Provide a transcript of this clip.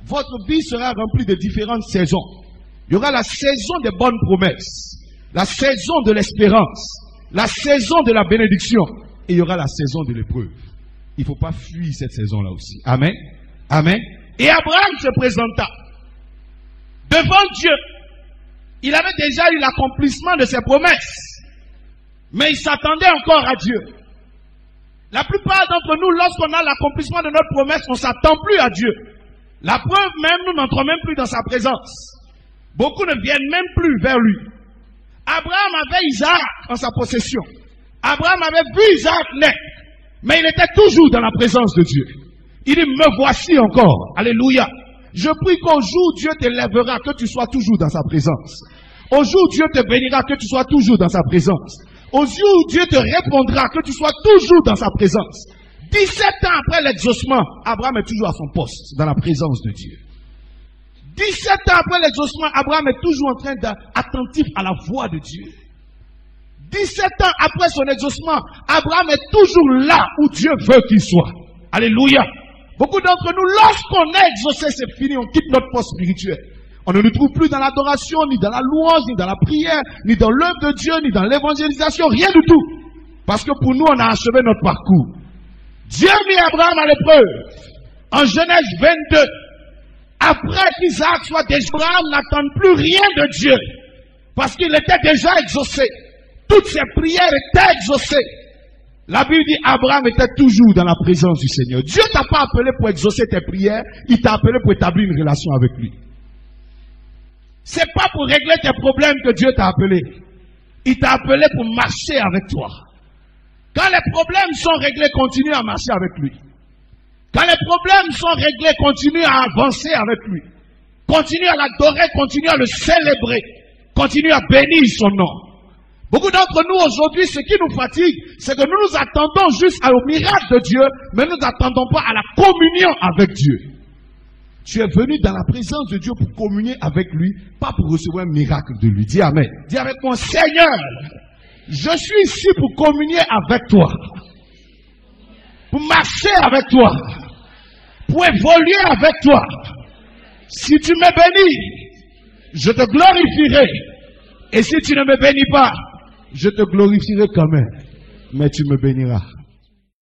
votre vie sera remplie de différentes saisons. Il y aura la saison des bonnes promesses, la saison de l'espérance, la saison de la bénédiction, et il y aura la saison de l'épreuve. Il ne faut pas fuir cette saison-là aussi. Amen. Amen. Et Abraham se présenta devant Dieu. Il avait déjà eu l'accomplissement de ses promesses, mais il s'attendait encore à Dieu. La plupart d'entre nous, lorsqu'on a l'accomplissement de notre promesse, on ne s'attend plus à Dieu. La preuve même, nous n'entrons même plus dans sa présence. Beaucoup ne viennent même plus vers lui. Abraham avait Isaac en sa possession. Abraham avait vu Isaac naître, mais il était toujours dans la présence de Dieu. Il dit, me voici encore. Alléluia. Je prie qu'au jour Dieu t'élèvera, que tu sois toujours dans sa présence. Au jour Dieu te bénira, que tu sois toujours dans sa présence. Au jour Dieu te répondra, que tu sois toujours dans sa présence. 17 ans après l'exaucement, Abraham est toujours à son poste, dans la présence de Dieu. 17 ans après l'exaucement, Abraham est toujours en train d'être attentif à la voix de Dieu. 17 ans après son exaucement, Abraham est toujours là où Dieu veut qu'il soit. Alléluia. Beaucoup d'entre nous, lorsqu'on est exaucé, c'est fini, on quitte notre poste spirituel. On ne nous trouve plus dans l'adoration, ni dans la louange, ni dans la prière, ni dans l'œuvre de Dieu, ni dans l'évangélisation, rien du tout. Parce que pour nous, on a achevé notre parcours. Dieu mit Abraham à l'épreuve. En Genèse 22, après qu'Isaac soit déjà, Abraham n'attend plus rien de Dieu. Parce qu'il était déjà exaucé. Toutes ses prières étaient exaucées. La Bible dit Abraham était toujours dans la présence du Seigneur. Dieu ne t'a pas appelé pour exaucer tes prières, il t'a appelé pour établir une relation avec lui. C'est pas pour régler tes problèmes que Dieu t'a appelé. Il t'a appelé pour marcher avec toi. Quand les problèmes sont réglés, continue à marcher avec lui. Quand les problèmes sont réglés, continue à avancer avec lui. Continue à l'adorer, continue à le célébrer. Continue à bénir son nom. Beaucoup d'entre nous aujourd'hui, ce qui nous fatigue, c'est que nous nous attendons juste au miracle de Dieu, mais nous n'attendons pas à la communion avec Dieu. Tu es venu dans la présence de Dieu pour communier avec lui, pas pour recevoir un miracle de lui. Dis Amen. Dis avec moi, Seigneur, je suis ici pour communier avec toi, pour marcher avec toi, pour évoluer avec toi. Si tu me bénis, je te glorifierai. Et si tu ne me bénis pas, je te glorifierai quand même, mais tu me béniras.